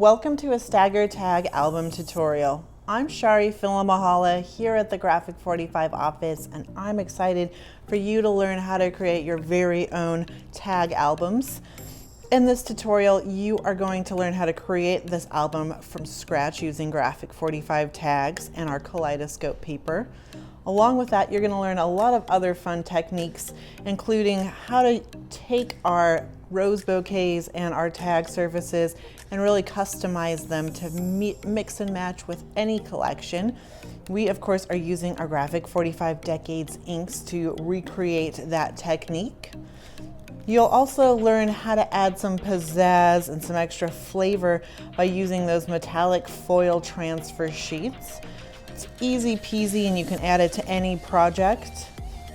Welcome to a Staggered tag album tutorial. I'm Charee Filimoehala here at the G45 office, and I'm excited for you to learn how to create your very own tag albums. In this tutorial, you are going to learn how to create this album from scratch using G45 tags and our Kaleidoscope paper. Along with that, you're going to learn a lot of other fun techniques, including how to take our rose bouquets and our tag surfaces and really customize them to mix and match with any collection. We, of course, are using our G45 Decades inks to recreate that technique. You'll also learn how to add some pizzazz and some extra flavor by using those metallic foil transfer sheets. It's easy peasy and you can add it to any project.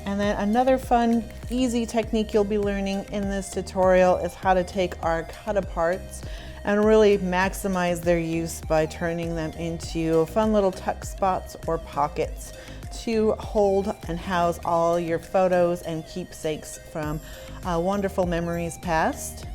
And then another fun, easy technique you'll be learning in this tutorial is how to take our cut aparts and really maximize their use by turning them into fun little tuck spots or pockets to hold and house all your photos and keepsakes from wonderful memories past.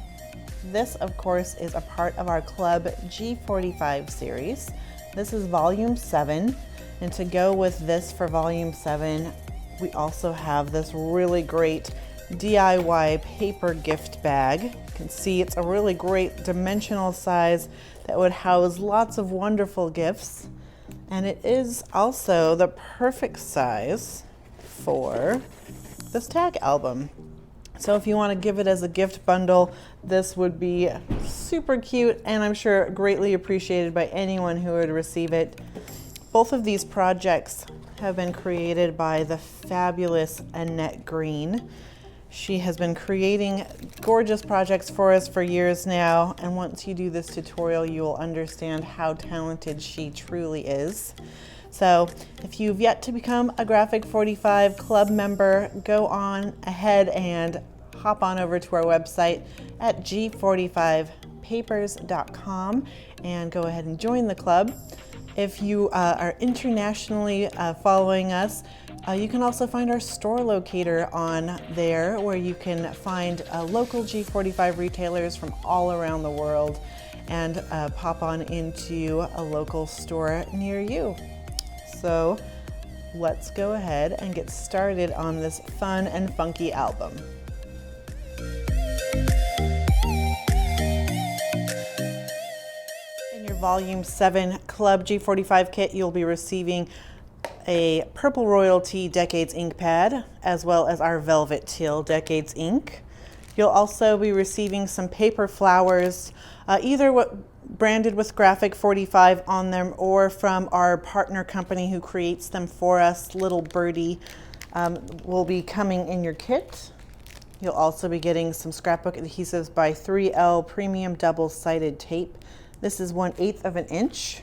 This, of course, is a part of our Club G45 series. This is volume 7, and to go with this for volume 7, we also have this really great DIY paper gift bag. You can see it's a really great dimensional size that would house lots of wonderful gifts. And it is also the perfect size for this tag album. So if you want to give it as a gift bundle, this would be super cute and I'm sure greatly appreciated by anyone who would receive it. Both of these projects have been created by the fabulous Annette Green. She has been creating gorgeous projects for us for years now, and once you do this tutorial, you will understand how talented she truly is. So if you've yet to become a G45 Club member, go on ahead and hop on over to our website at g45papers.com and go ahead and join the club. If you are internationally following us, you can also find our store locator on there where you can find local G45 retailers from all around the world and pop on into a local store near you. So let's go ahead and get started on this fun and funky album. Volume 7 Club G45 kit, you'll be receiving a Purple Royalty Decades ink pad, as well as our Velvet Teal Decades ink. You'll also be receiving some paper flowers, either branded with G45 on them or from our partner company who creates them for us, Little Birdie, will be coming in your kit. You'll also be getting some scrapbook adhesives by 3L Premium Double-Sided Tape. This is 1/8 of an inch.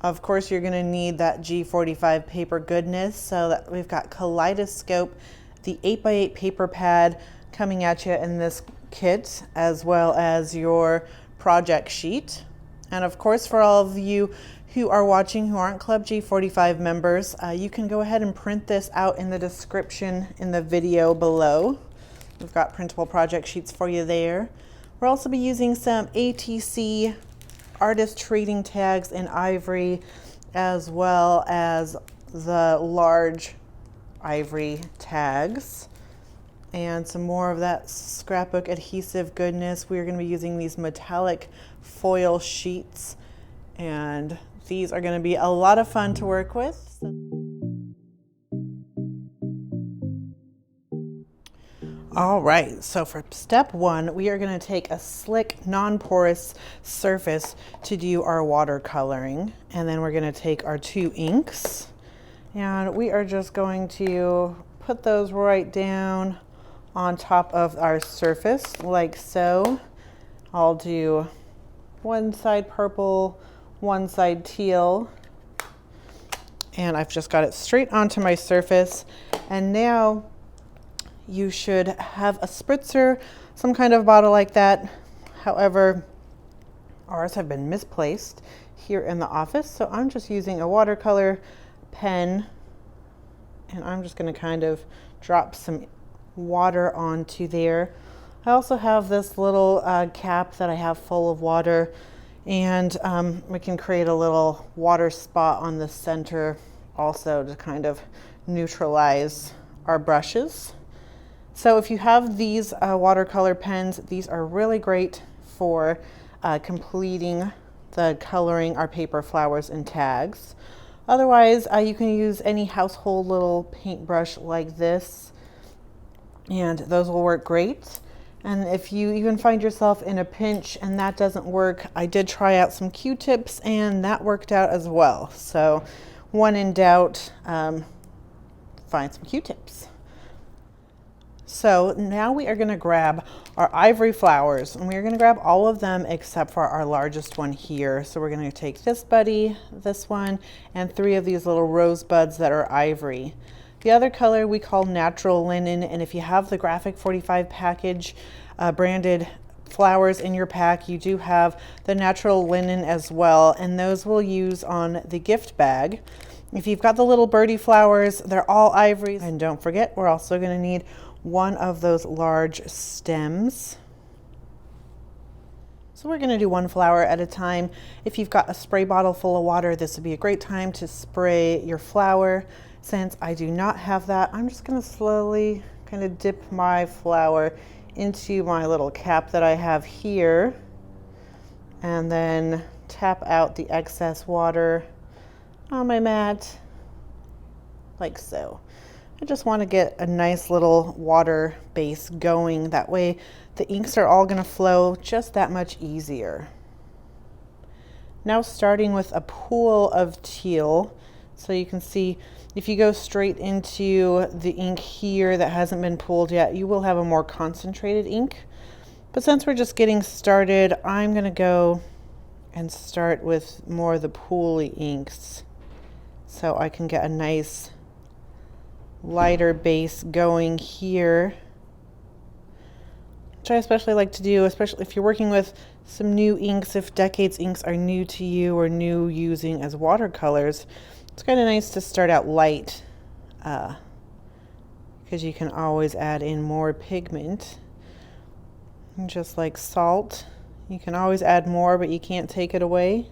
Of course, you're going to need that G45 paper goodness, so that we've got Kaleidoscope, the 8x8 paper pad coming at you in this kit, as well as your project sheet. And of course, for all of you who are watching who aren't Club G45 members, you can go ahead and print this out in the description in the video below. We've got printable project sheets for you there. We'll also be using some ATC artist trading tags in ivory, as well as the large ivory tags, and some more of that scrapbook adhesive goodness. We're going to be using these metallic foil sheets, and these are going to be a lot of fun to work with. All right, so for step 1, we are going to take a slick, non-porous surface to do our watercoloring. And then we're going to take our 2 inks, and we are just going to put those right down on top of our surface, like so. I'll do one side purple, one side teal, and I've just got it straight onto my surface. And now you should have a spritzer, some kind of bottle like that. However, ours have been misplaced here in the office, so I'm just using a watercolor pen, and I'm just going to kind of drop some water onto there. I also have this little cap that I have full of water. And we can create a little water spot on the center also to kind of neutralize our brushes. So if you have these watercolor pens, these are really great for completing the coloring our paper flowers and tags. Otherwise, you can use any household little paintbrush like this, and those will work great. And if you even find yourself in a pinch and that doesn't work, I did try out some Q-tips and that worked out as well. So when in doubt, find some Q-tips. So now we are going to grab our ivory flowers, and we're going to grab all of them except for our largest one here. So we're going to take this buddy, this one, and 3 of these little rosebuds that are ivory. The other color we call natural linen, and if you have the Graphic 45 package branded flowers in your pack, you do have the natural linen as well, and those we'll use on the gift bag. If you've got the little birdie flowers, they're all ivory. And don't forget, we're also going to need one of those large stems. So we're going to do one flower at a time. If you've got a spray bottle full of water, this would be a great time to spray your flower. Since I do not have that, I'm just going to slowly kind of dip my flower into my little cap that I have here, and then tap out the excess water on my mat like so. I just want to get a nice little water base going. That way the inks are all going to flow just that much easier. Now starting with a pool of teal. So you can see if you go straight into the ink here that hasn't been pooled yet, you will have a more concentrated ink. But since we're just getting started, I'm going to go and start with more of the pooly inks so I can get a nice lighter base going here, which I especially like to do, especially if you're working with some new inks. If Decades inks are new to you or new using as watercolors, it's kind of nice to start out light because you can always add in more pigment. And just like salt, you can always add more, but you can't take it away.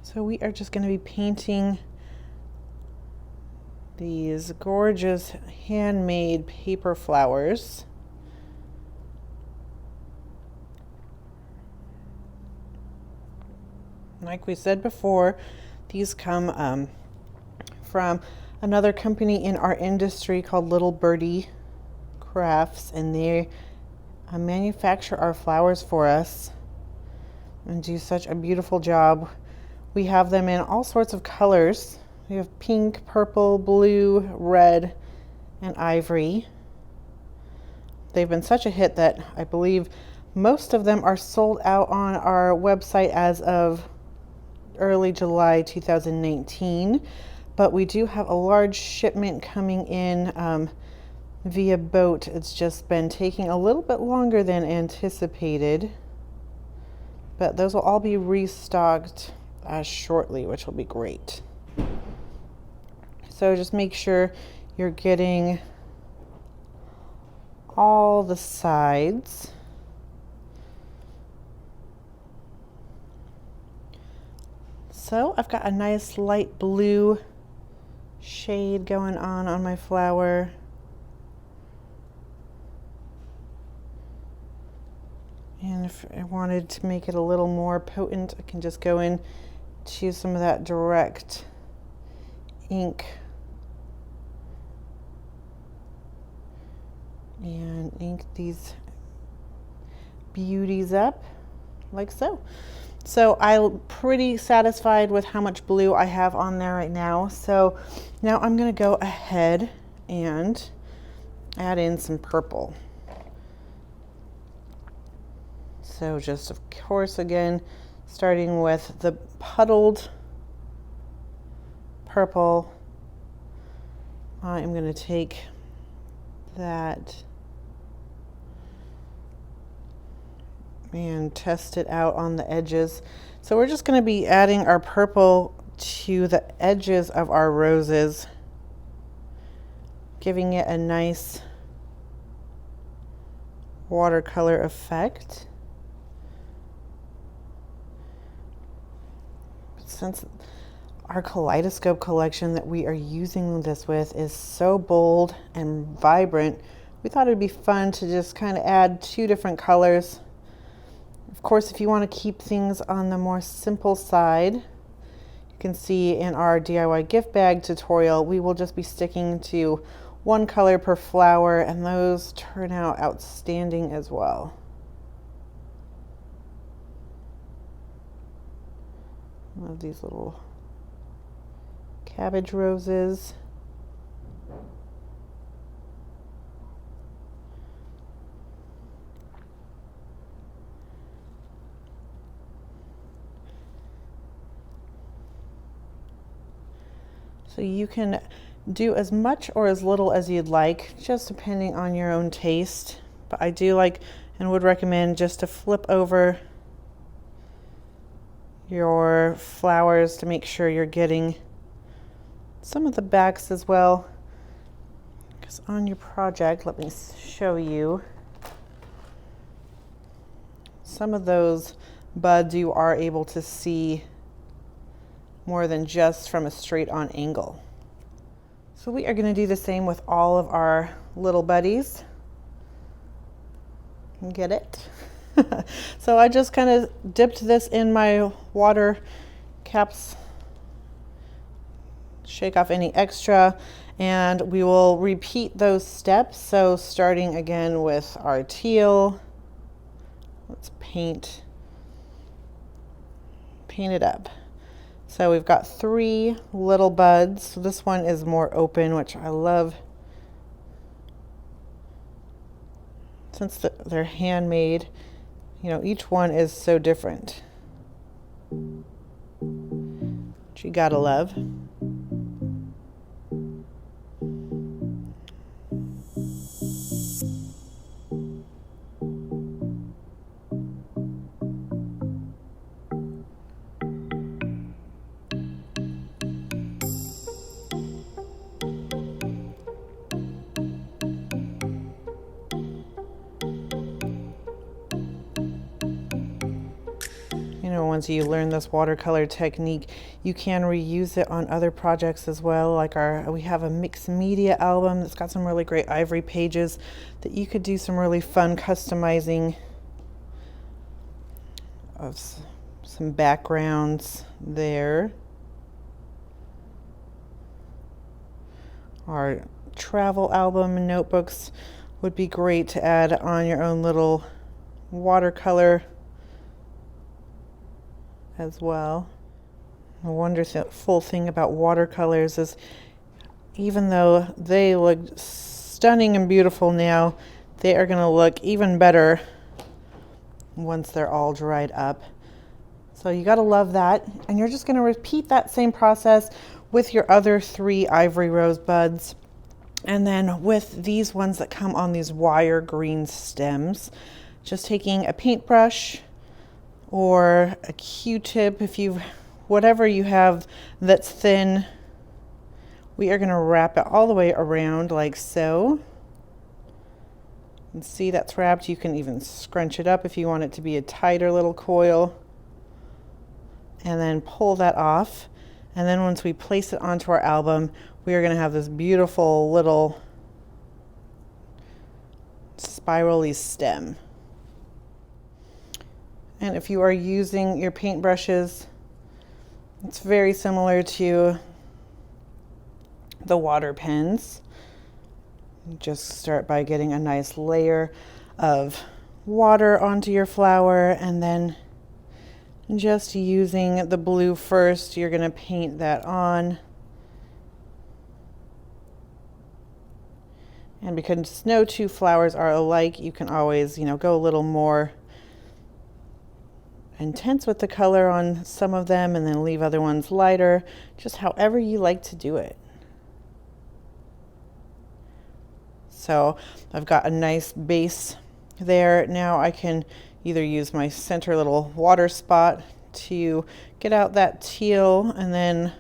So we are just going to be painting these gorgeous handmade paper flowers. Like we said before, these come from another company in our industry called Little Birdie Crafts, and they manufacture our flowers for us and do such a beautiful job. We have them in all sorts of colors. We have pink, purple, blue, red, and ivory. They've been such a hit that I believe most of them are sold out on our website as of early July 2019. But we do have a large shipment coming in via boat. It's just been taking a little bit longer than anticipated. But those will all be restocked shortly, which will be great. So just make sure you're getting all the sides. So I've got a nice light blue shade going on my flower. And if I wanted to make it a little more potent, I can just go in, choose some of that direct ink and ink these beauties up like so. So I'm pretty satisfied with how much blue I have on there right now. So now I'm going to go ahead and add in some purple. So just of course again, starting with the puddled purple, I'm going to take that and test it out on the edges. So we're just going to be adding our purple to the edges of our roses, giving it a nice watercolor effect. since our Kaleidoscope collection that we are using this with is so bold and vibrant, we thought it'd be fun to just kind of add 2 different colors. Of course, if you want to keep things on the more simple side, you can see in our DIY gift bag tutorial, we will just be sticking to 1 color per flower, and those turn out outstanding as well. Love these little cabbage roses. So you can do as much or as little as you'd like, just depending on your own taste. But I do like and would recommend just to flip over your flowers to make sure you're getting some of the backs as well. Because on your project, let me show you, some of those buds you are able to see more than just from a straight on angle. So we are going to do the same with all of our little buddies. Get it? So I just kind of dipped this in my water caps, shake off any extra, and we will repeat those steps. So starting again with our teal, let's paint it up. So we've got 3 little buds. So this one is more open, which I love. Since they're handmade, you know, each one is so different, which you gotta love. You know, once you learn this watercolor technique, you can reuse it on other projects as well. Like we have a mixed media album that's got some really great ivory pages that you could do some really fun customizing of some backgrounds there. Our travel album and notebooks would be great to add on your own little watercolor as well. The wonderful thing about watercolors is, even though they look stunning and beautiful now, they are going to look even better once they're all dried up. So you got to love that. And you're just going to repeat that same process with your other 3 ivory rose buds. And then with these ones that come on these wire green stems, just taking a paintbrush or a Q-tip, whatever you have that's thin, we are going to wrap it all the way around like so. And see, that's wrapped. You can even scrunch it up if you want it to be a tighter little coil, and then pull that off. And then once we place it onto our album, we are going to have this beautiful little spirally stem. And if you are using your paintbrushes, it's very similar to the water pens. Just start by getting a nice layer of water onto your flower, and then just using the blue first, you're going to paint that on. And because no 2 flowers are alike, you can always, go a little more intense with the color on some of them and then leave other ones lighter, just however you like to do it. So I've got a nice base there. Now I can either use my center little water spot to get out that teal, and then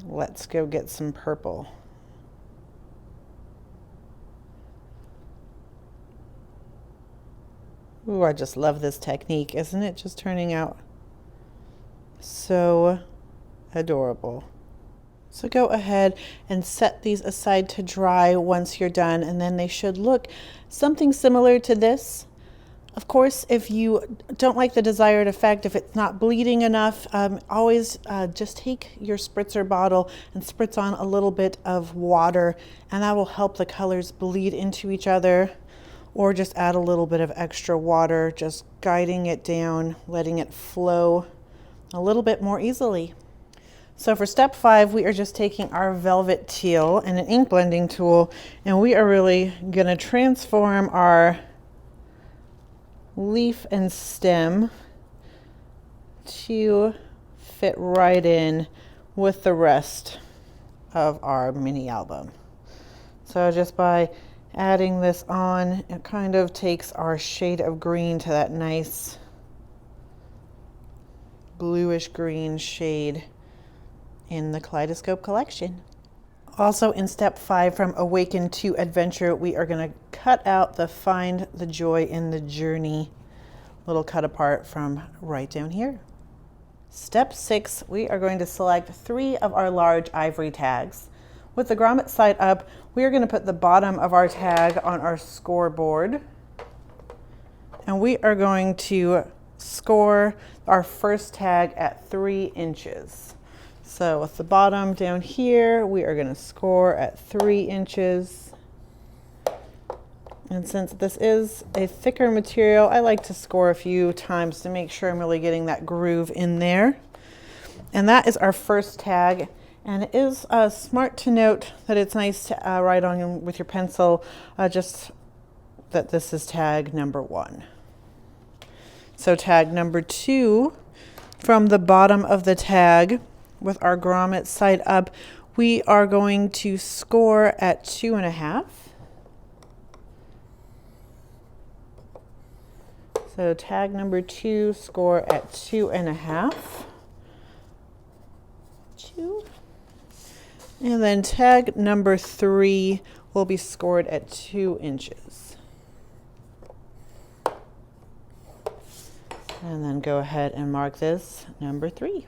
let's go get some purple. Ooh, I just love this technique. Isn't it just turning out So adorable. So go ahead and set these aside to dry once you're done, and then they should look something similar to this. Of course, if you don't like the desired effect, if it's not bleeding enough, always just take your spritzer bottle and spritz on a little bit of water, and that will help the colors bleed into each other. Or just add a little bit of extra water, just guiding it down, letting it flow a little bit more easily. So for step 5, we are just taking our velvet teal and an ink blending tool, and we are really going to transform our leaf and stem to fit right in with the rest of our mini album. So just by adding this on, it kind of takes our shade of green to that nice bluish green shade in the Kaleidoscope collection. Also in step 5 from Awaken to Adventure, we are going to cut out the Find the Joy in the Journey little cut apart from right down here. Step 6, we are going to select 3 of our large ivory tags. With the grommet side up, we are going to put the bottom of our tag on our scoreboard, and we are going to score our first tag at 3 inches. So with the bottom down here, we are going to score at 3 inches. And since this is a thicker material, I like to score a few times to make sure I'm really getting that groove in there. And that is our first tag. And it is smart to note that it's nice to write on with your pencil just that this is tag number 1. So tag number 2, from the bottom of the tag with our grommet side up, we are going to score at 2.5. So tag number 2, score at 2.5. 2. And then tag number 3 will be scored at 2 inches. And then go ahead and mark this number 3.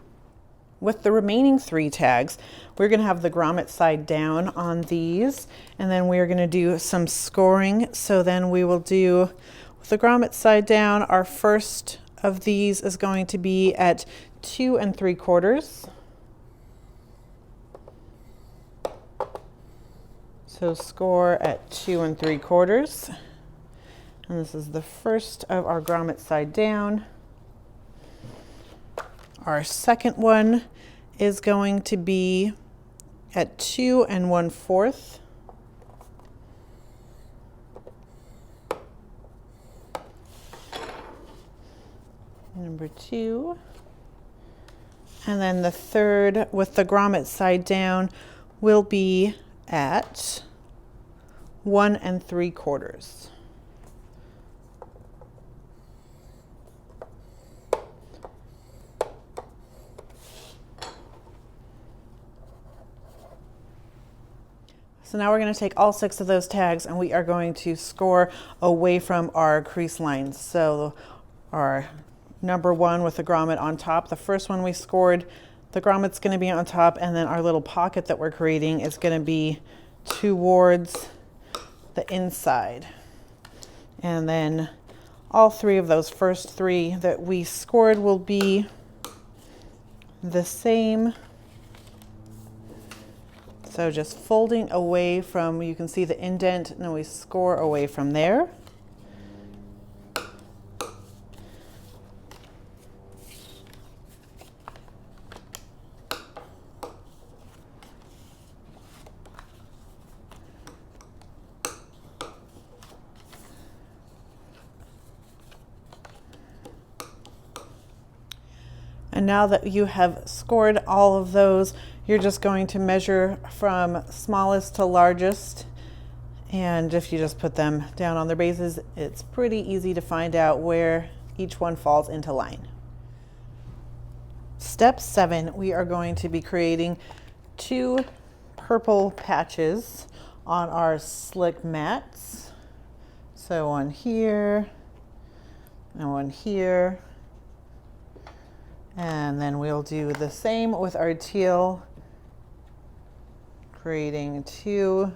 With the remaining 3 tags, we're going to have the grommet side down on these, and then we're going to do some scoring. So then we will do, with the grommet side down, our first of these is going to be at 2 3/4. So score at 2 3/4. And this is the first of our grommet side down. Our second one is going to be at 2 1/4. Number 2. And then the third with the grommet side down will be at 1 3/4. So now we're going to take all 6 of those tags and we are going to score away from our crease lines. So our number 1 with the grommet on top, the first one we scored, the grommet's going to be on top, and then our little pocket that we're creating is going to be towards the inside. And then all 3 of those first 3 that we scored will be the same. So just folding away from, you can see the indent, and then we score away from there. And now that you have scored all of those, you're just going to measure from smallest to largest. And if you just put them down on their bases, it's pretty easy to find out where each one falls into line. Step 7, we are going to be creating 2 purple patches on our slick mats. So one here and one here. And then we'll do the same with our teal, creating two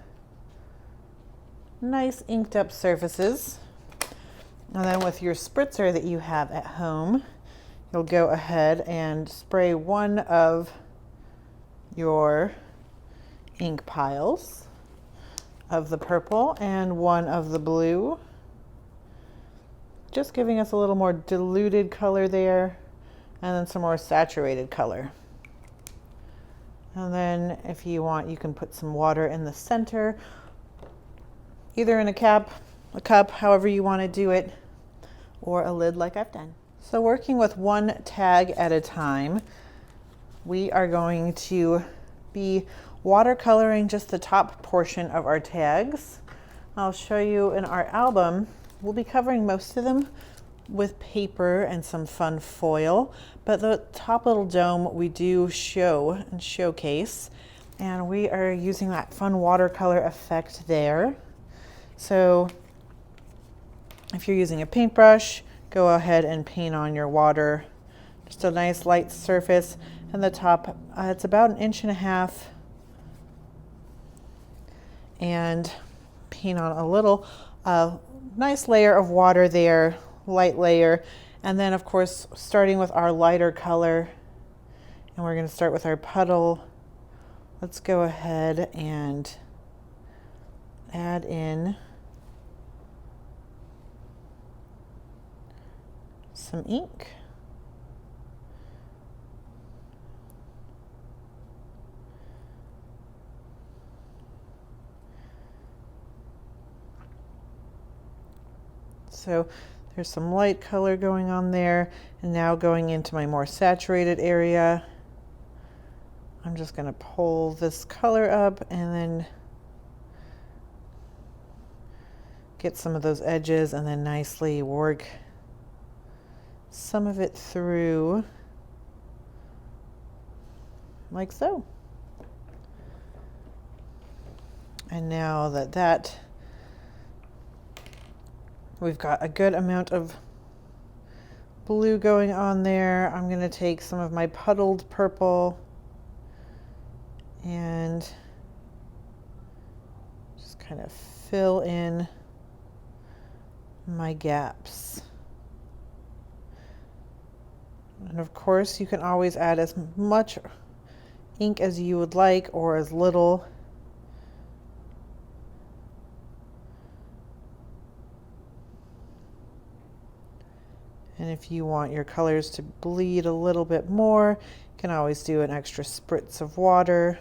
nice inked up surfaces. And then with your spritzer that you have at home, you'll go ahead and spray one of your ink piles of the purple and one of the blue, just giving us a little more diluted color there, and then some more saturated color. And then if you want, you can put some water in the center, either in a cup, however you want to do it, or a lid like I've done. So working with one tag at a time, we are going to be watercoloring just the top portion of our tags. I'll show you in our album, we'll be covering most of them with paper and some fun foil, but the top little dome we do show and showcase, and we are using that fun watercolor effect there. So if you're using a paintbrush, go ahead and paint on your water, just a nice light surface. And the top, it's about 1.5 inches, and paint on a little nice layer of water there, light layer. And then of course, starting with our lighter color, and we're going to start with our puddle. Let's go ahead and add in some ink. So there's some light color going on there, and now going into my more saturated area, I'm just going to pull this color up and then get some of those edges, and then nicely work some of it through like so. And now that we've got a good amount of blue going on there, I'm going to take some of my puddled purple and just kind of fill in my gaps. And of course, you can always add as much ink as you would like, or as little. And if you want your colors to bleed a little bit more, you can always do an extra spritz of water.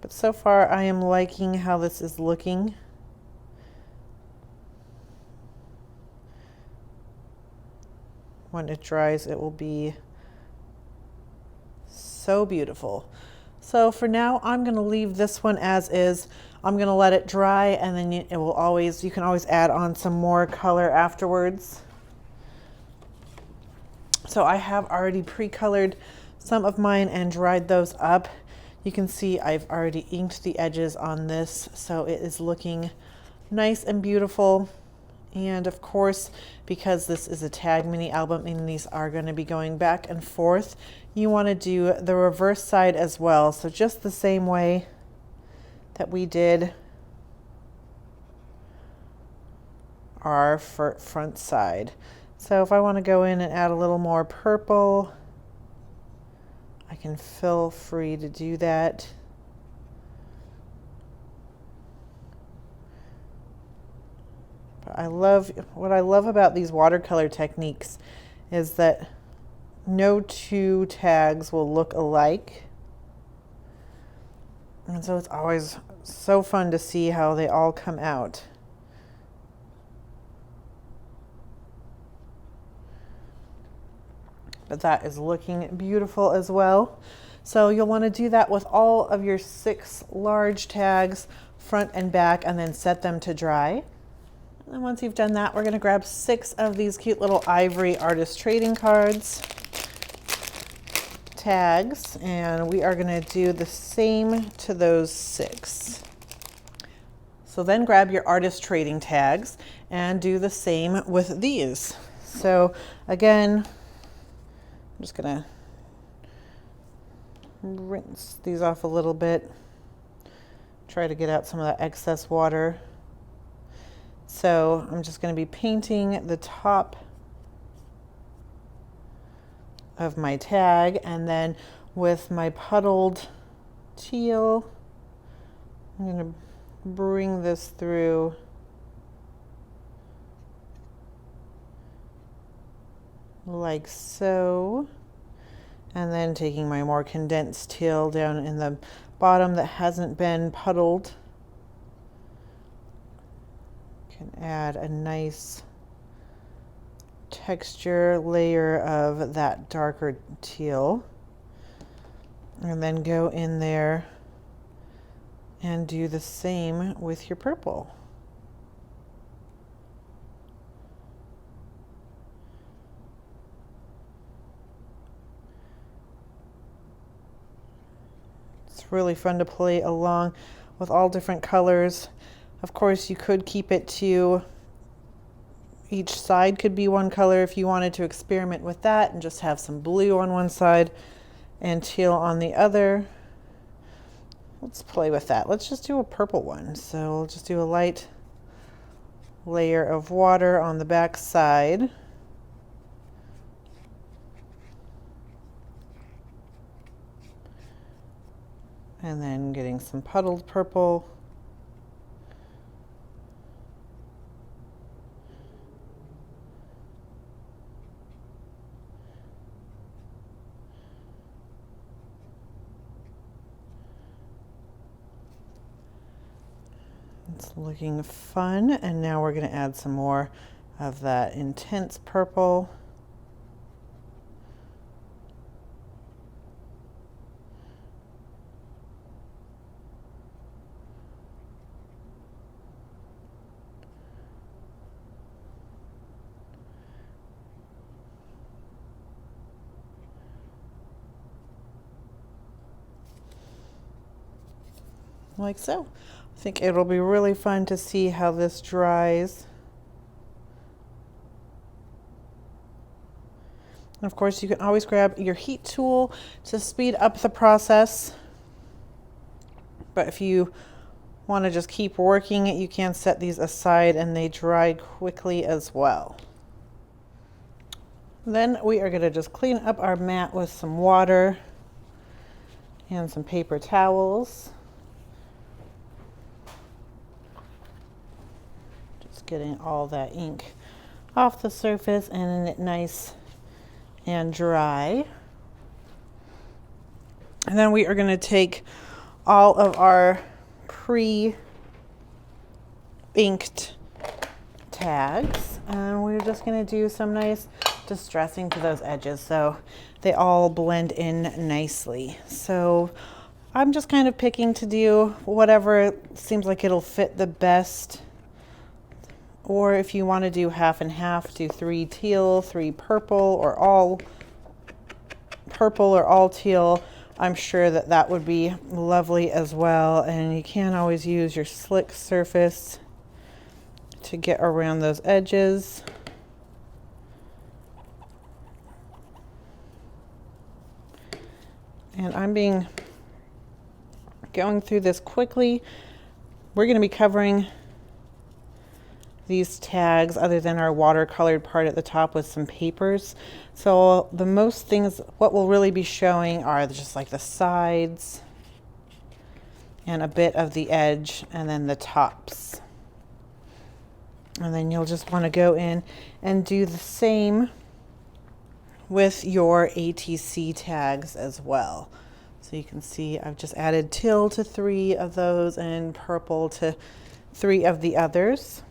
But so far, I am liking how this is looking. When it dries, it will be so beautiful. So for now, I'm going to leave this one as is. I'm going to let it dry, and then it will always, you can always add on some more color afterwards. So I have already pre-colored some of mine and dried those up. You can see I've already inked the edges on this, so it is looking nice and beautiful. And of course, because this is a tag mini album and these are going to be going back and forth, you want to do the reverse side as well. So just the same way that we did our front side. So if I want to go in and add a little more purple, I can feel free to do that. What I love about these watercolor techniques is that no two tags will look alike. And so it's always so fun to see how they all come out. But that is looking beautiful as well. So you'll want to do that with all of your 6 large tags, front and back, and then set them to dry. And then once you've done that, we're going to grab 6 of these cute little ivory artist trading cards, tags, and we are going to do the same to those 6. So then grab your artist trading tags and do the same with these. So again, I'm just gonna rinse these off a little bit. Try to get out some of that excess water. So I'm just going to be painting the top of my tag, and then with my puddled teal, I'm going to bring this through like so, and then taking my more condensed teal down in the bottom that hasn't been puddled, can add a nice texture layer of that darker teal, and then go in there and do the same with your purple. It's really fun to play along with all different colors. Of course, you could keep it to each side could be one color if you wanted to experiment with that and just have some blue on one side and teal on the other. Let's play with that. Let's just do a purple one. So we'll just do a light layer of water on the back side. And then getting some puddled purple. It's looking fun, and now we're going to add some more of that intense purple. Like so. I think it'll be really fun to see how this dries. And of course, you can always grab your heat tool to speed up the process. But if you want to just keep working it, you can set these aside and they dry quickly as well. Then we are going to just clean up our mat with some water and some paper towels. Getting all that ink off the surface and it nice and dry. And then we are going to take all of our pre-inked tags and we're just going to do some nice distressing to those edges so they all blend in nicely. So I'm just kind of picking to do whatever seems like it'll fit the best. Or if you want to do half and half, do 3 teal, 3 purple, or all purple or all teal. I'm sure that that would be lovely as well. And you can always use your slick surface to get around those edges. And I'm going through this quickly. We're going to be covering these tags other than our watercolored part at the top with some papers. So the most things, what we'll really be showing are just like the sides and a bit of the edge and then the tops. And then you'll just want to go in and do the same with your ATC tags as well. So you can see I've just added teal to 3 of those and purple to 3 of the others.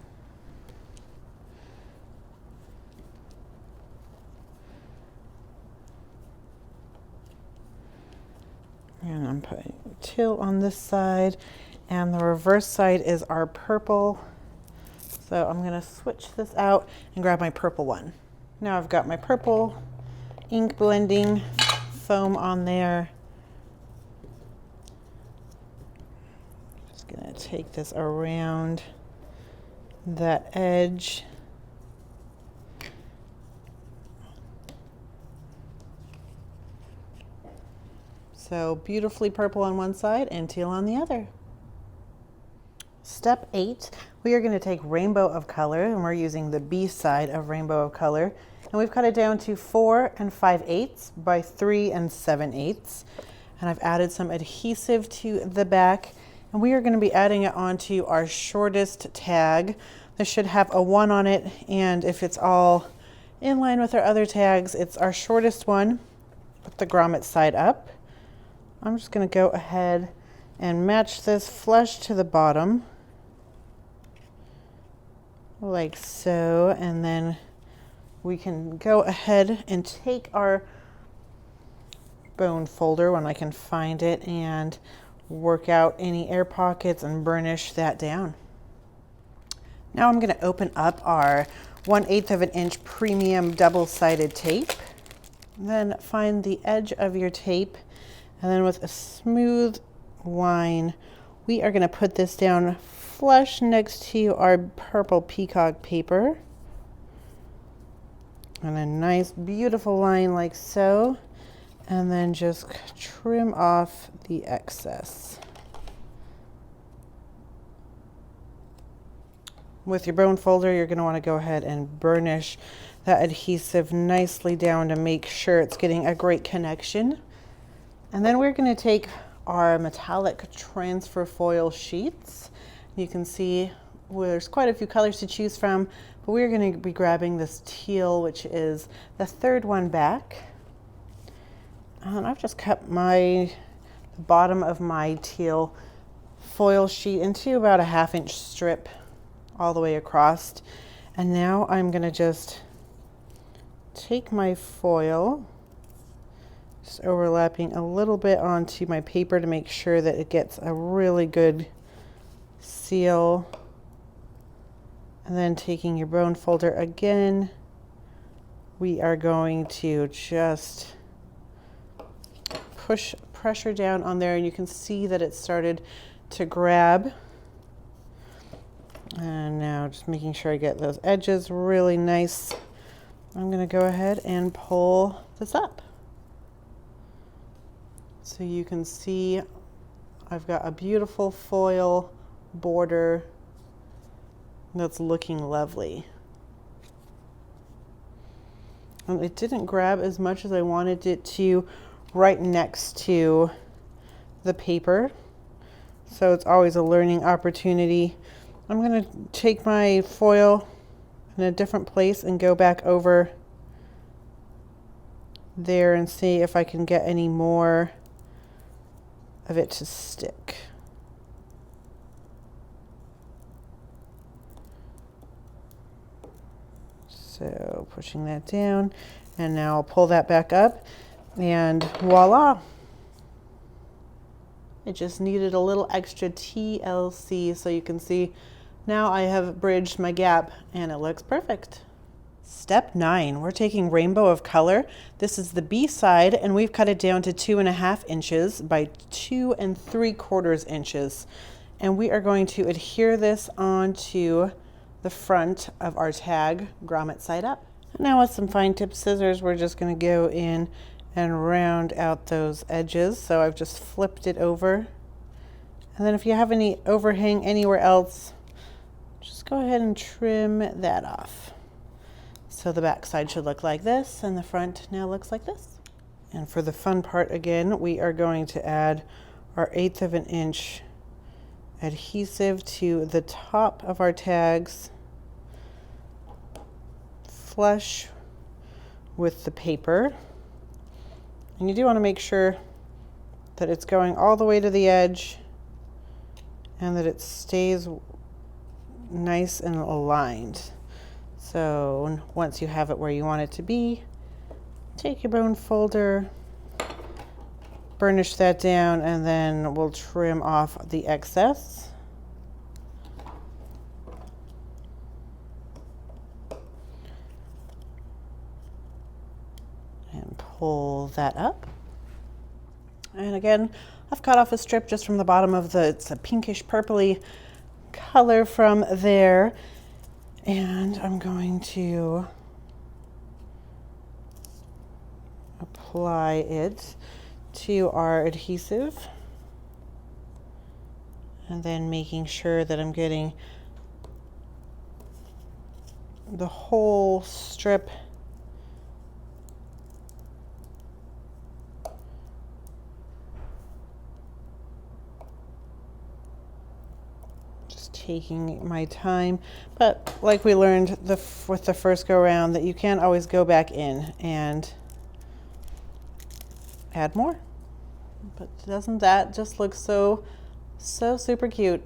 And I'm putting teal on this side, and the reverse side is our purple. So I'm going to switch this out and grab my purple one. Now I've got my purple ink blending foam on there. Just going to take this around that edge. So beautifully purple on one side and teal on the other. Step 8, we are going to take rainbow of color, and we're using the B side of rainbow of color. And we've cut it down to 4 5/8 by 3 7/8. And I've added some adhesive to the back. And we are going to be adding it onto our shortest tag. This should have a 1 on it, and if it's all in line with our other tags, it's our shortest one with the grommet side up. I'm just going to go ahead and match this flush to the bottom, like so, and then we can go ahead and take our bone folder when I can find it and work out any air pockets and burnish that down. Now I'm going to open up our 1/8 of an inch premium double-sided tape. Then find the edge of your tape, and then with a smooth line, we are going to put this down flush next to our purple peacock paper. And a nice beautiful line like so. And then just trim off the excess. With your bone folder, you're going to want to go ahead and burnish that adhesive nicely down to make sure it's getting a great connection. And then we're going to take our metallic transfer foil sheets. You can see there's quite a few colors to choose from, but we're going to be grabbing this teal, which is the third one back. And I've just cut the bottom of my teal foil sheet into about a 1/2 inch strip all the way across. And now I'm going to just take my foil, just overlapping a little bit onto my paper to make sure that it gets a really good seal. And then taking your bone folder again, we are going to just push pressure down on there, and you can see that it started to grab. And now just making sure I get those edges really nice. I'm going to go ahead and pull this up. So you can see I've got a beautiful foil border that's looking lovely. And it didn't grab as much as I wanted it to right next to the paper. So it's always a learning opportunity. I'm going to take my foil in a different place and go back over there and see if I can get any more of it to stick. So pushing that down, and now I'll pull that back up, and voila. It just needed a little extra TLC, so you can see now I have bridged my gap and it looks perfect. Step 9, we're taking rainbow of color. This is the B side, and we've cut it down to 2.5 inches by 2 3/4 inches. And we are going to adhere this onto the front of our tag, grommet side up. Now with some fine tip scissors, we're just going to go in and round out those edges. So I've just flipped it over. And then if you have any overhang anywhere else, just go ahead and trim that off. So the back side should look like this, and the front now looks like this. And for the fun part again, we are going to add our 1/8 of an inch adhesive to the top of our tags, flush with the paper. And you do want to make sure that it's going all the way to the edge and that it stays nice and aligned. So once you have it where you want it to be, take your bone folder, burnish that down, and then we'll trim off the excess. And pull that up. And again, I've cut off a strip just from the bottom of it's a pinkish purpley color from there. And I'm going to apply it to our adhesive, and then making sure that I'm getting the whole strip taking my time, but like we learned with the first go around, that you can always go back in and add more. But doesn't that just look so super cute?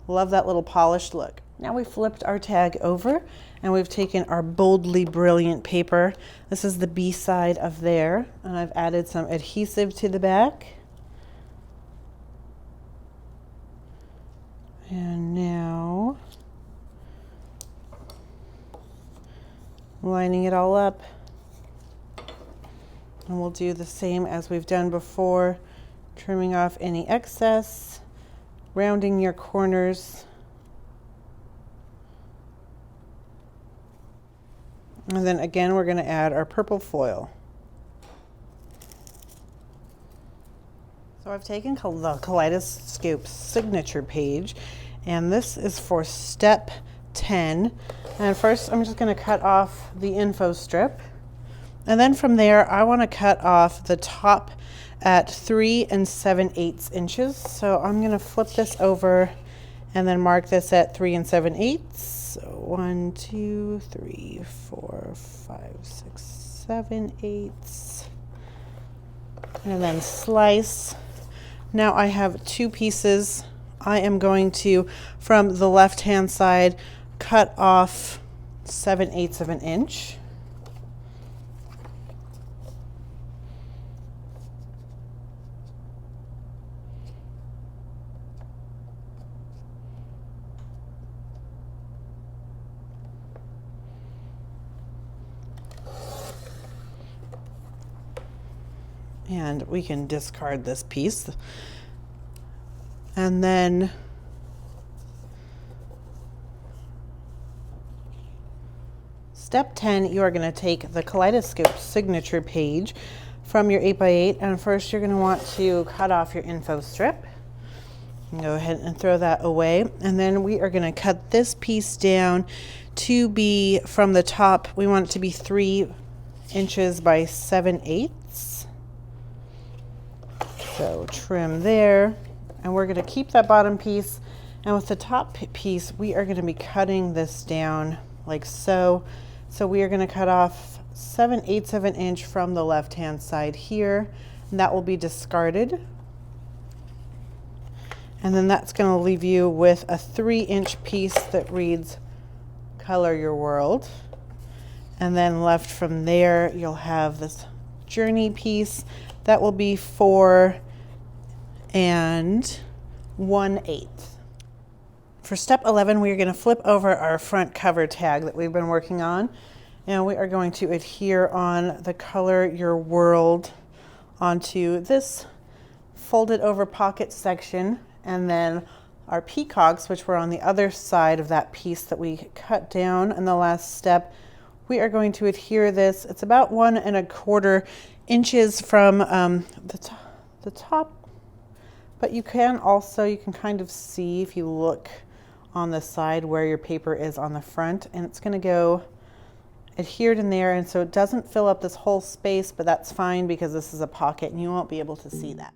Love that little polished look. Now we flipped our tag over and we've taken our Boldly Brilliant paper. This is the B side of there, and I've added some adhesive to the back. And now lining it all up, and we'll do the same as we've done before, trimming off any excess, rounding your corners, and then again we're going to add our purple foil. So I've taken the Kaleidoscope signature page, and this is for step 10. And first I'm just going to cut off the info strip. And then from there, I want to cut off the top at 3 7/8 inches. So I'm going to flip this over and then mark this at 3 7/8. So 1, 2, 3, 4, 5, 6, 7, 8. And then slice. Now I have two pieces. I am going to, from the left-hand side, cut off 7/8 of an inch. And we can discard this piece. And then step 10, you are going to take the Kaleidoscope signature page from your 8x8, and first you're going to want to cut off your info strip. Go ahead and throw that away, and then we are going to cut this piece down to be, from the top, we want it to be 3 inches by 7/8. So trim there, and we're going to keep that bottom piece, and with the top piece we are going to be cutting this down like so. So we are going to cut off 7/8 of an inch from the left hand side here, and that will be discarded. And then that's going to leave you with a 3-inch piece that reads Color Your World. And then left from there you'll have this journey piece that will be 4 1/8. For step 11, we are going to flip over our front cover tag that we've been working on, and we are going to adhere on the Color Your World onto this folded over pocket section, and then our peacocks, which were on the other side of that piece that we cut down in the last step, we are going to adhere this. It's about 1 1/4 inches from the top, but you can kind of see if you look on the side where your paper is on the front, and it's going to go adhered in there, and so it doesn't fill up this whole space, but that's fine because this is a pocket and you won't be able to see that.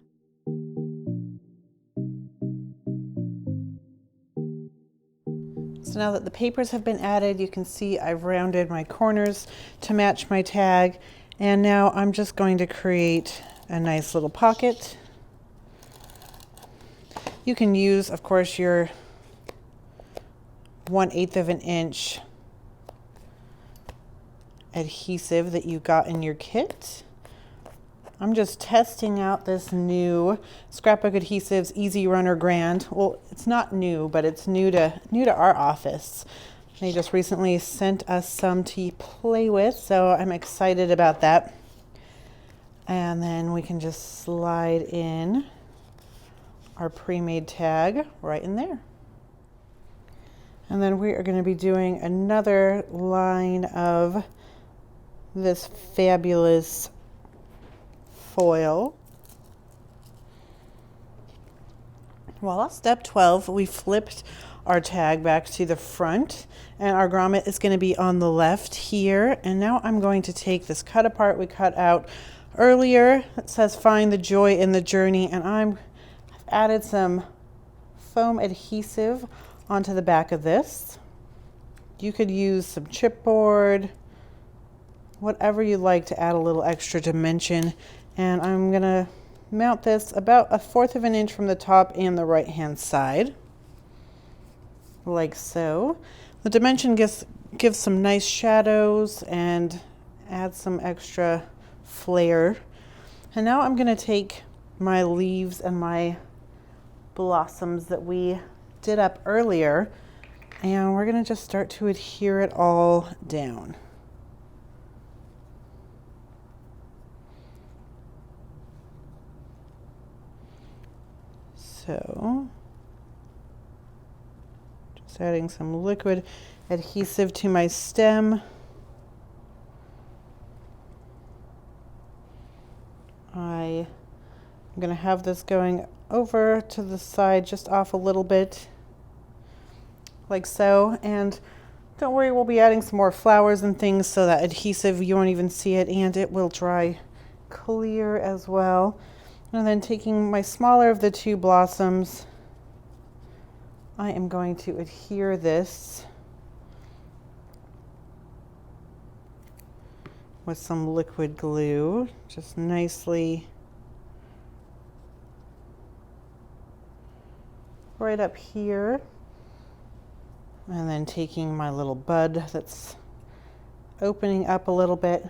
So now that the papers have been added, you can see I've rounded my corners to match my tag, and now I'm just going to create a nice little pocket. You can use, of course, your 1/8 of an inch adhesive that you got in your kit. I'm just testing out this new Scrapbook Adhesives Easy Runner Grand. Well, it's not new, but it's new to our office. They just recently sent us some to play with, so I'm excited about that. And then we can just slide in our pre-made tag right in there. And then we are going to be doing another line of this fabulous foil. Voila, step 12, we flipped our tag back to the front and our grommet is going to be on the left here. And now I'm going to take this cut apart we cut out earlier. It says find the joy in the journey, and I've added some foam adhesive onto the back of this. You could use some chipboard, whatever you like to add a little extra dimension. And I'm going to mount this about 1/4 of an inch from the top and the right hand side, like so. The dimension gives some nice shadows and adds some extra flair. And now I'm going to take my leaves and my blossoms that we did up earlier, and we're going to just start to adhere it all down. So, just adding some liquid adhesive to my stem. I'm going to have this going over to the side just off a little bit, like so. And don't worry, we'll be adding some more flowers and things, so that adhesive, you won't even see it, and it will dry clear as well. And then taking my smaller of the two blossoms, I am going to adhere this with some liquid glue, just nicely right up here. And then taking my little bud that's opening up a little bit,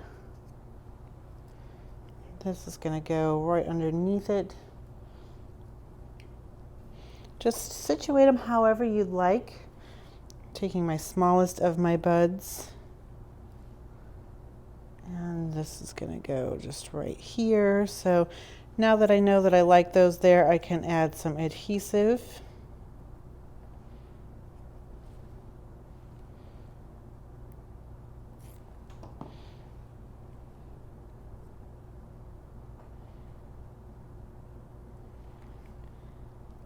this is going to go right underneath it. Just situate them however you'd like. Taking my smallest of my buds, and this is going to go just right here. So now that I know that I like those there, I can add some adhesive.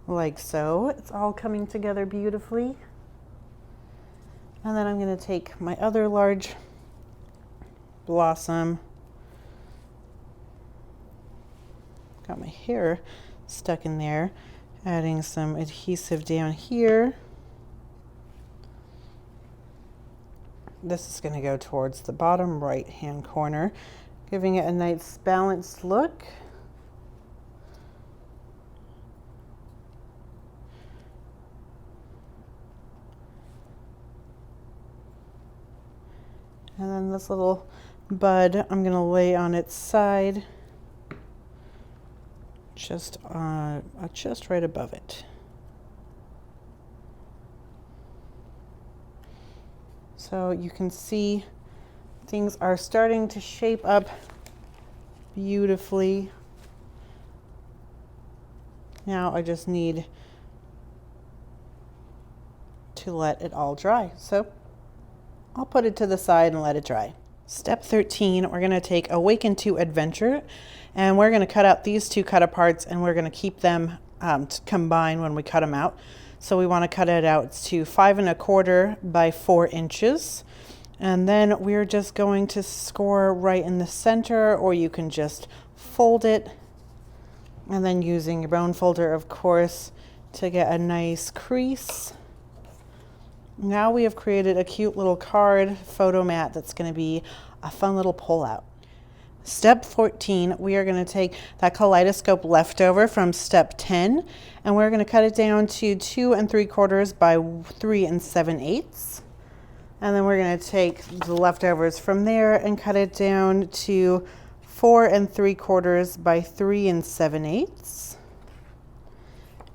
Like so. It's all coming together beautifully. And then I'm going to take my other large blossom. Got my hair stuck in there. Adding some adhesive down here. This is going to go towards the bottom right hand corner, giving it a nice balanced look. And then this little bud, I'm going to lay on its side, just right above it. So you can see things are starting to shape up beautifully. Now I just need to let it all dry. So I'll put it to the side and let it dry. Step 13, we're going to take Awaken to Adventure, and we're going to cut out these two cut aparts, and we're going to keep them to combine when we cut them out. So we want to cut it out to 5 1/4 by 4 inches. And then we're just going to score right in the center, or you can just fold it. And then using your bone folder, of course, to get a nice crease. Now we have created a cute little card photo mat that's going to be a fun little pull out. Step 14, we are going to take that Kaleidoscope leftover from step 10, and we're going to cut it down to 2 3/4 by 3 7/8. And then we're going to take the leftovers from there and cut it down to 4 3/4 by 3 7/8.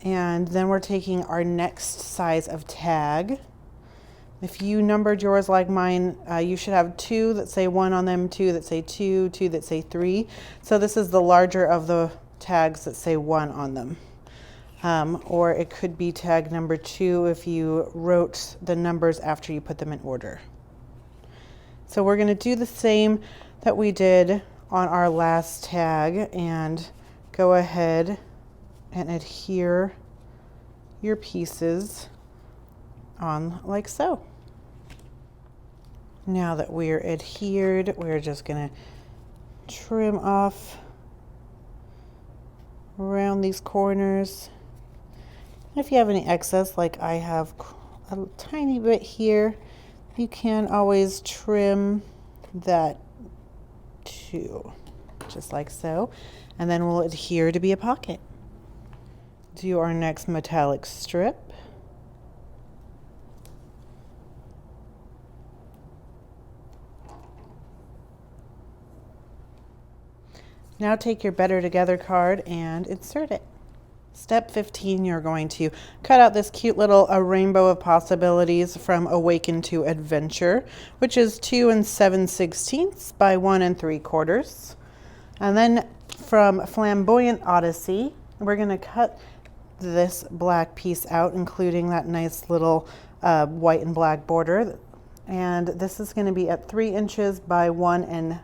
And then we're taking our next size of tag. If you numbered yours like mine, you should have 2 that say 1 on them, 2 that say 2, 2 that say 3. So this is the larger of the tags that say 1 on them. Or it could be tag number 2 if you wrote the numbers after you put them in order. So we're going to do the same that we did on our last tag and go ahead and adhere your pieces on like so. Now that we're adhered, we're just gonna trim off around these corners. If you have any excess, like I have a tiny bit here, you can always trim that too, just like so. And then we'll adhere to be a pocket. Do our next metallic strip. Now take your Better Together card and insert it. Step 15, you're going to cut out this cute little rainbow of possibilities from Awaken to Adventure, which is 2 7/16 by 1 3/4. And then from Flamboyant Odyssey, we're going to cut this black piece out, including that nice little white and black border. And this is going to be at 3 inches by 1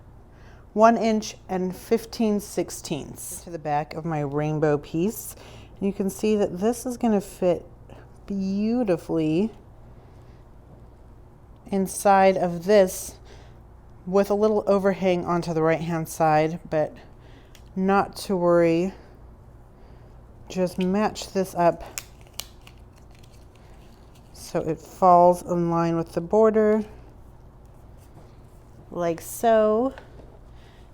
inch and 15/16 to the back of my rainbow piece. And you can see that this is going to fit beautifully inside of this with a little overhang onto the right hand side, but not to worry. Just match this up so it falls in line with the border, like so.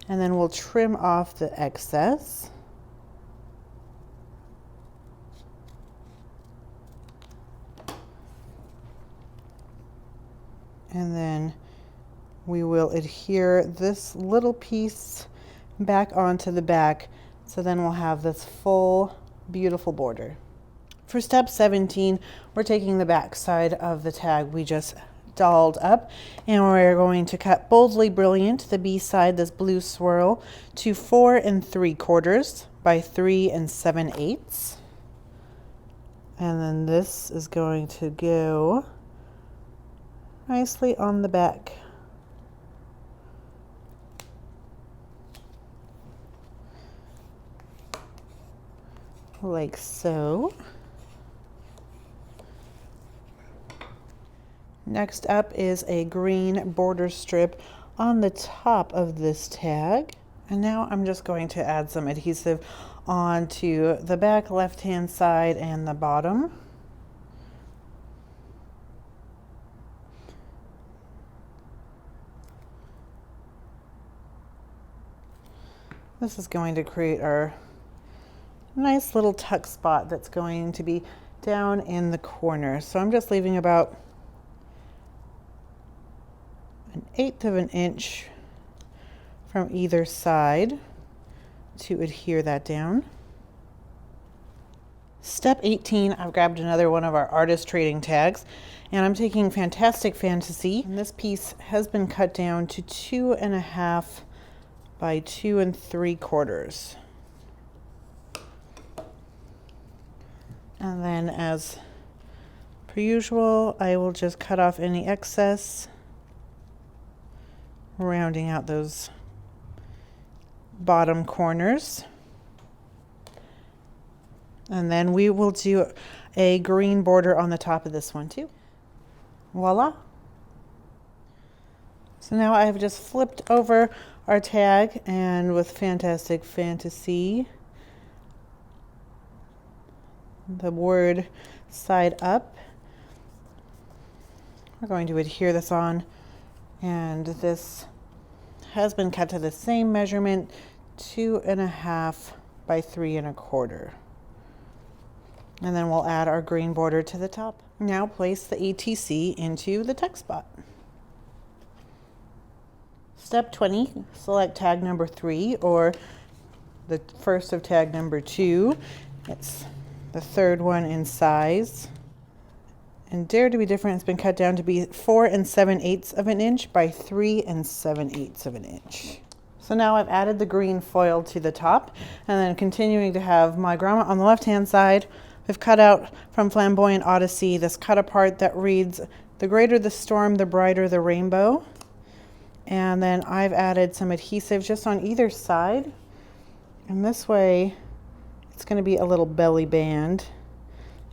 And then we'll trim off the excess. And then we will adhere this little piece back onto the back. So then we'll have this full, beautiful border. For step 17, we're taking the back side of the tag we just dolled up, and we're going to cut Boldly Brilliant, the B side, this blue swirl, to 4 3/4 by 3 7/8. And then this is going to go nicely on the back. Like so. Next up is a green border strip on the top of this tag. And now I'm just going to add some adhesive onto the back left-hand side and the bottom. This is going to create our nice little tuck spot that's going to be down in the corner. So I'm just leaving about 1/8 of an inch from either side to adhere that down. Step 18, I've grabbed another one of our artist trading tags, and I'm taking Fantastic Fantasy. And this piece has been cut down to 2 1/2 by 2 3/4. And then, as per usual, I will just cut off any excess, rounding out those bottom corners. And then we will do a green border on the top of this one too. Voila. So now I've just flipped over our tag, and with Fantastic Fantasy, the word side up, we're going to adhere this on, and this has been cut to the same measurement, 2 1/2 by 3 1/4. And then we'll add our green border to the top. Now place the ETC into the text spot. Step 20, select tag number 3, or the first of tag number 2. It's the third one in size. And Dare to Be Different has been cut down to be 4 7/8 of an inch by 3 7/8 of an inch. So now I've added the green foil to the top, and then continuing to have my grommet on the left-hand side. We've cut out from Flamboyant Odyssey this cut apart that reads, "The greater the storm, the brighter the rainbow." And then I've added some adhesive just on either side. And this way, it's going to be a little belly band.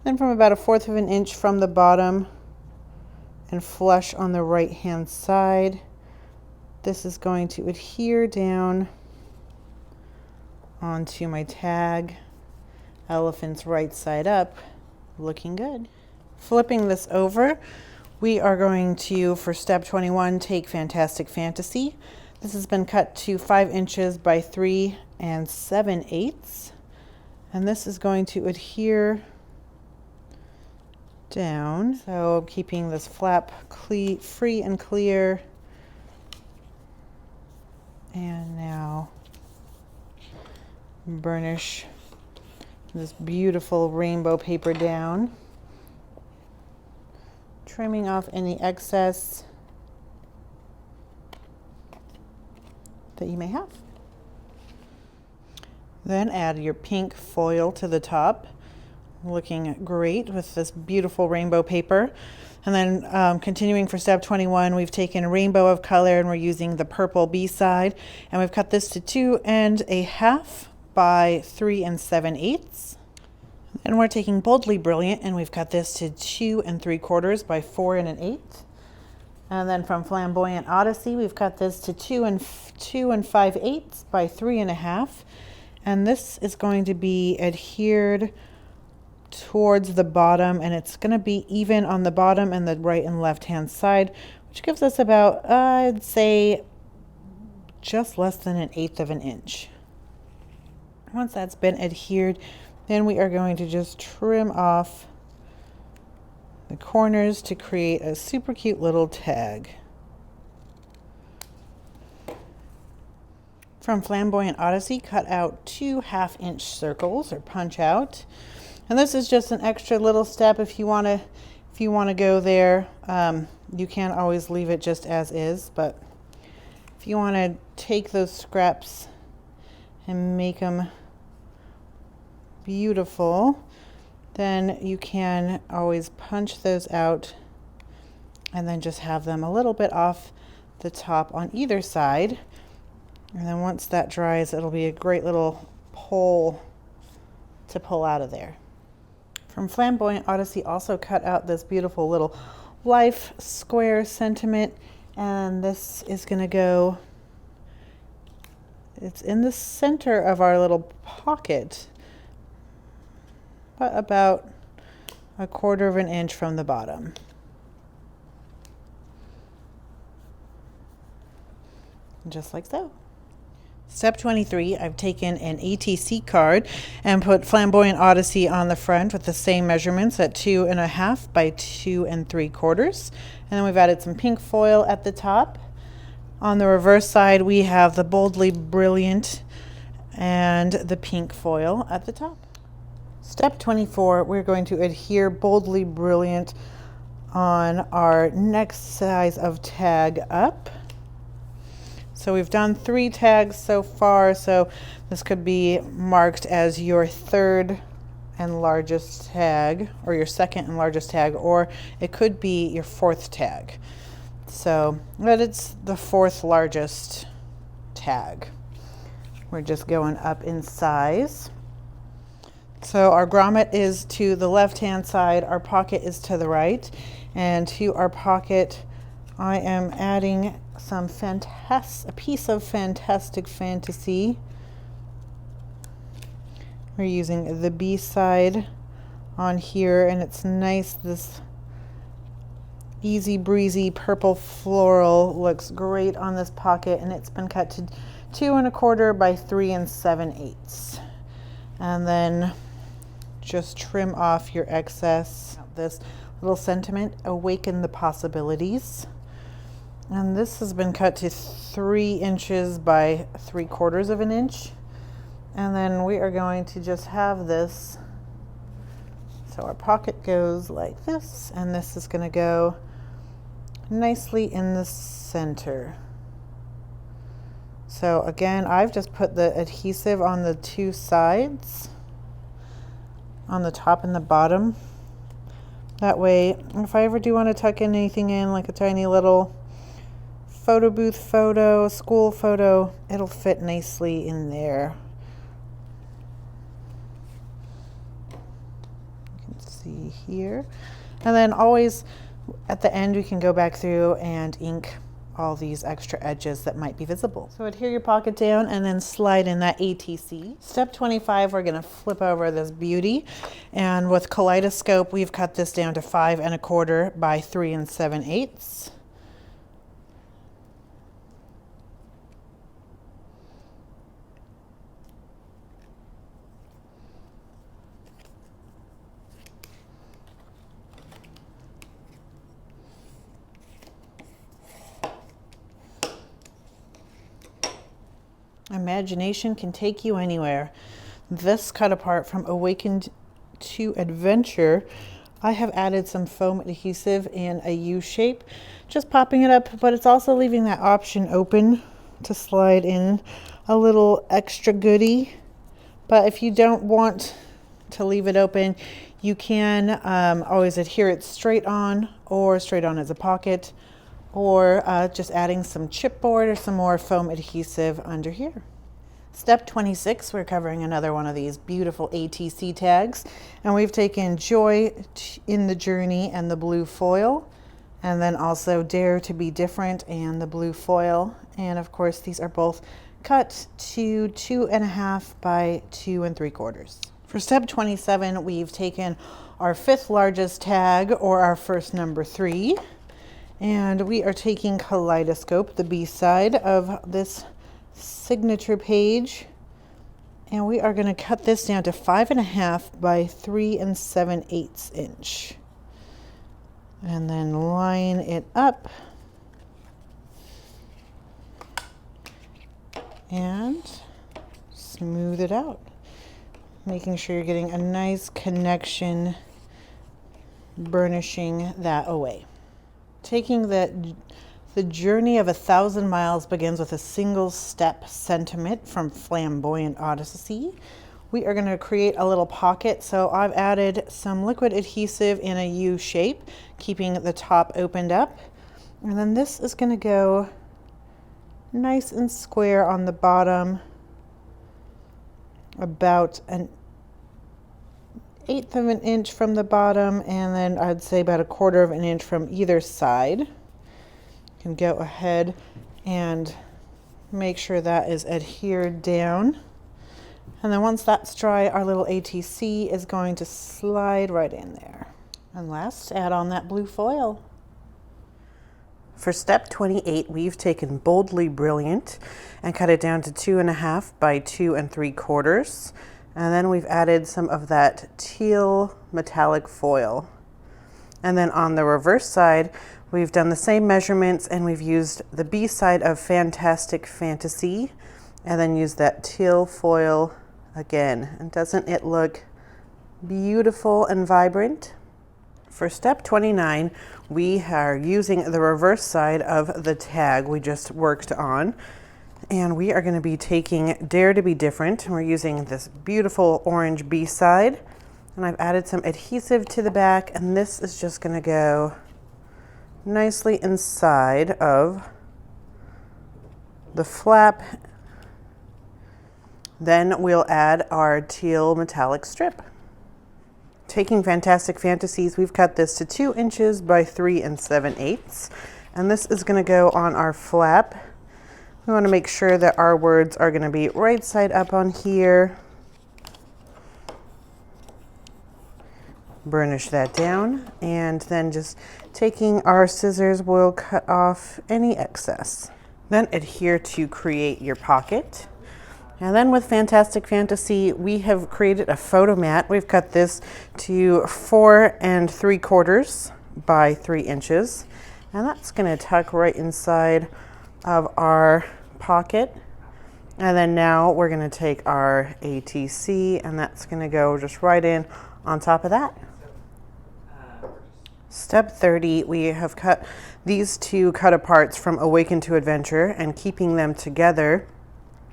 Then from about 1/4 of an inch from the bottom and flush on the right hand side, this is going to adhere down onto my tag. Elephant's right side up, looking good. Flipping this over, we are going to, for step 21, take Fantastic Fantasy. This has been cut to 5 inches by 3 7/8. And this is going to adhere down. So keeping this flap free and clear. And now burnish this beautiful rainbow paper down, trimming off any excess that you may have. Then add your pink foil to the top, looking great with this beautiful rainbow paper. And then continuing for step 21, we've taken a rainbow of color and we're using the purple B side, and we've cut this to 2 1/2 by 3 7/8. And we're taking Boldly Brilliant and we've cut this to 2 3/4 by 4 1/8. And then from Flamboyant Odyssey, we've cut this to 2 5/8 by 3 1/2. And this is going to be adhered towards the bottom, and it's going to be even on the bottom and the right and left hand side, which gives us about, I'd say, just less than 1/8 of an inch. Once that's been adhered, then we are going to just trim off the corners to create a super cute little tag. From Flamboyant Odyssey, cut out 2 1/2-inch circles or punch out. And this is just an extra little step if you want to go there. You can always leave it just as is, but if you want to take those scraps and make them beautiful, then you can always punch those out and then just have them a little bit off the top on either side. And then once that dries, it'll be a great little pole to pull out of there. From Flamboyant Odyssey, also cut out this beautiful little life square sentiment, and this is going to go, it's in the center of our little pocket, but about 1/4 of an inch from the bottom. Just like so. Step 23, I've taken an ATC card and put Flamboyant Odyssey on the front with the same measurements at 2 1/2 by 2 3/4. And then we've added some pink foil at the top. On the reverse side, we have the Boldly Brilliant and the pink foil at the top. Step 24, we're going to adhere Boldly Brilliant on our next size of tag up. So we've done 3 tags so far, so this could be marked as your 3rd and largest tag, or your 2nd and largest tag, or it could be your 4th tag. So, but it's the 4th largest tag. We're just going up in size. So our grommet is to the left-hand side, our pocket is to the right, and to our pocket I am adding a piece of Fantastic Fantasy. We're using the B side on here, and it's nice, this easy breezy purple floral looks great on this pocket, and it's been cut to 2 1/4 by 3 7/8. And then just trim off your excess. This little sentiment, awaken the possibilities. And this has been cut to 3 inches by 3/4 of an inch. And then we are going to just have this. So our pocket goes like this, and this is going to go nicely in the center. So again, I've just put the adhesive on the 2 sides, on the top and the bottom. That way, if I ever do want to tuck in anything in, like a tiny little photo booth photo, school photo, it'll fit nicely in there. You can see here. And then always at the end, we can go back through and ink all these extra edges that might be visible. So adhere your pocket down and then slide in that ATC. Step 25, we're gonna flip over this beauty. And with Kaleidoscope, we've cut this down to 5 1/4 by 3 7/8. Imagination can take you anywhere. This cut apart from Awakened to Adventure, I have added some foam adhesive in a U shape, just popping it up, but it's also leaving that option open to slide in a little extra goodie. But if you don't want to leave it open, you can always adhere it straight on or straight on as a pocket, or just adding some chipboard or some more foam adhesive under here. Step 26, we're covering another one of these beautiful ATC tags, and we've taken Joy in the Journey and the blue foil, and then also Dare to be Different and the blue foil. And of course, these are both cut to 2 1/2 by 2 3/4. For step 27, we've taken our 5th largest tag, or our first number 3, and we are taking Kaleidoscope, the B side of this signature page, and we are going to cut this down to 5 1/2 by 3 7/8 inch, and then line it up and smooth it out, making sure you're getting a nice connection, burnishing that away. Taking the journey of 1,000 miles begins with a single step sentiment from Flamboyant Odyssey. We are going to create a little pocket, so I've added some liquid adhesive in a U shape, keeping the top opened up. And then this is going to go nice and square on the bottom, about an 1/8 of an inch from the bottom, and then I'd say about 1/4 of an inch from either side. You can go ahead and make sure that is adhered down. And then once that's dry, our little ATC is going to slide right in there. And last, add on that blue foil. For step 28, we've taken Boldly Brilliant and cut it down to 2 1/2 by 2 3/4. And then we've added some of that teal metallic foil. And then on the reverse side, we've done the same measurements, and we've used the B side of Fantastic Fantasy, and then used that teal foil again. And doesn't it look beautiful and vibrant? For step 29, we are using the reverse side of the tag we just worked on. And we are going to be taking Dare to be Different, and we're using this beautiful orange B side. And I've added some adhesive to the back, and this is just going to go nicely inside of the flap. Then we'll add our teal metallic strip. Taking Fantastic Fantasies, we've cut this to 2 inches by 3 7/8, and this is going to go on our flap. We want to make sure that our words are going to be right side up on here. Burnish that down, and then just taking our scissors, we'll cut off any excess. Then adhere to create your pocket. And then with Fantastic Fantasy, we have created a photo mat. We've cut this to 4 3/4 by 3 inches. And that's going to tuck right inside of our pocket. And then now we're going to take our ATC, and that's going to go just right in on top of that. Step 30, we have cut these 2 cut aparts from Awaken to Adventure, and keeping them together,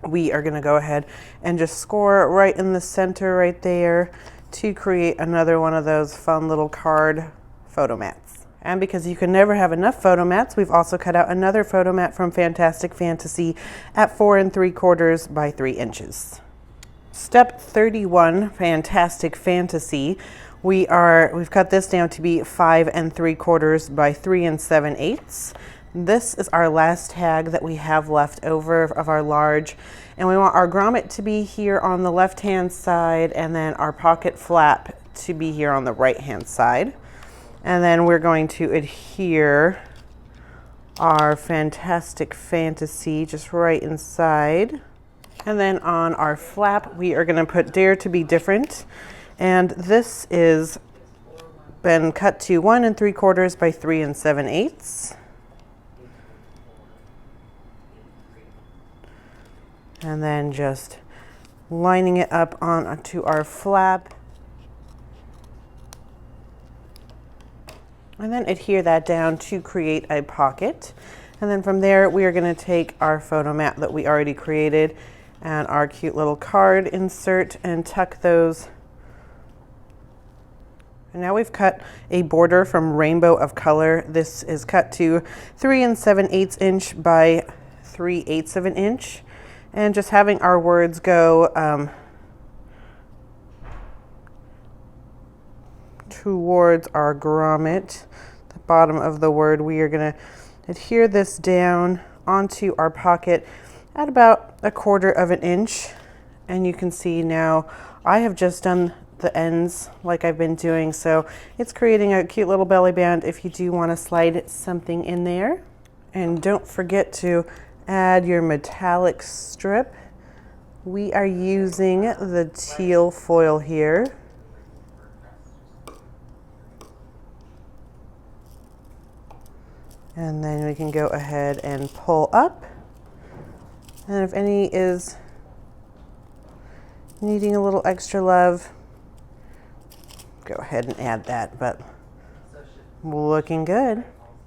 we are going to go ahead and just score right in the center right there to create another one of those fun little card photo mats. And because you can never have enough photo mats, we've also cut out another photo mat from Fantastic Fantasy at 4 3/4 by 3 inches. Step 31, Fantastic Fantasy, we've cut this down to be 5 3/4 by 3 7/8. This is our last tag that we have left over of our large, and we want our grommet to be here on the left-hand side and then our pocket flap to be here on the right-hand side. And then we're going to adhere our Fantastic Fantasy just right inside. And then on our flap, we are going to put Dare to Be Different. And this is been cut to 1 3/4 by 3 7/8. And then just lining it up onto our flap. And then adhere that down to create a pocket. And then from there, we are going to take our photo mat that we already created and our cute little card insert and tuck those. And now we've cut a border from Rainbow of Color. This is cut to 3 7/8 inch by 3/8 of an inch. And just having our words go towards our grommet, the bottom of the word, we are going to adhere this down onto our pocket at about 1/4 of an inch. And you can see now I have just done the ends like I've been doing, so it's creating a cute little belly band if you do want to slide something in there. And don't forget to add your metallic strip. We are using the teal foil here. And then we can go ahead and pull up. And if any is needing a little extra love, go ahead and add that, but looking good.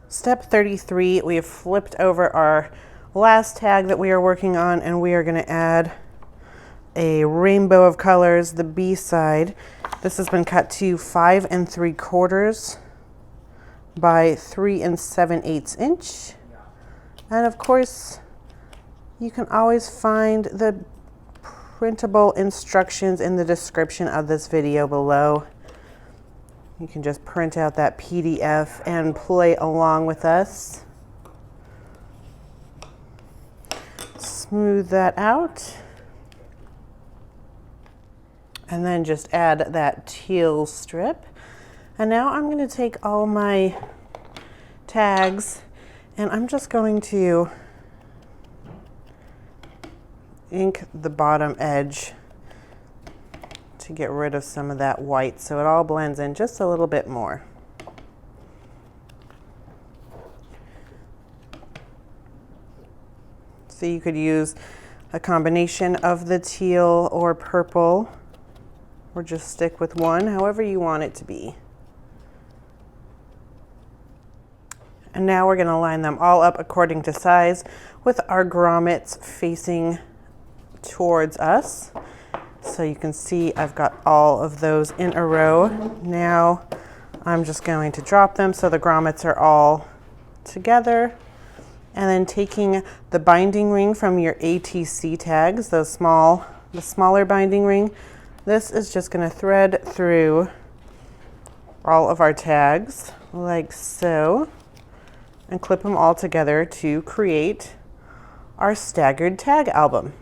Step 33, we have flipped over our last tag that we are working on, and we are going to add a Rainbow of Colors, the B side. This has been cut to 5 3/4 by 3 7/8 inch. And of course, you can always find the printable instructions in the description of this video below. You can just print out that PDF and play along with us. Smooth that out. And then just add that teal strip. And now I'm going to take all my tags and I'm just going to ink the bottom edge to get rid of some of that white so it all blends in just a little bit more. So you could use a combination of the teal or purple, or just stick with one, however you want it to be. And now we're going to line them all up according to size with our grommets facing towards us. So you can see I've got all of those in a row. Now I'm just going to drop them so the grommets are all together. And then taking the binding ring from your ATC tags, the smaller binding ring, this is just going to thread through all of our tags like so, and clip them all together to create our staggered tag album.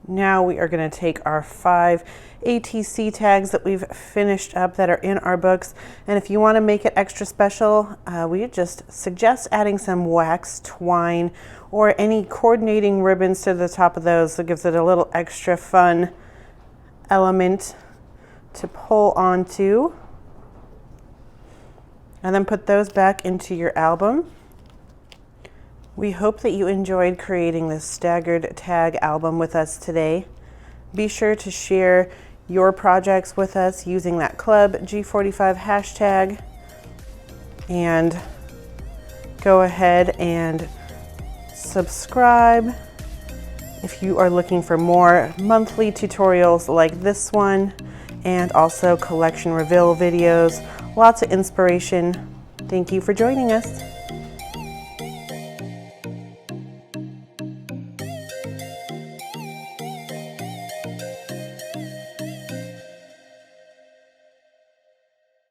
Now we are going to take our 5 ATC tags that we've finished up that are in our books, and if you want to make it extra special, we just suggest adding some wax twine or any coordinating ribbons to the top of those. So it gives it a little extra fun element to pull onto. And then put those back into your album. We hope that you enjoyed creating this staggered tag album with us today. Be sure to share your projects with us using that Club G45 hashtag, and go ahead and subscribe if you are looking for more monthly tutorials like this one, and also collection reveal videos. Lots of inspiration. Thank you for joining us.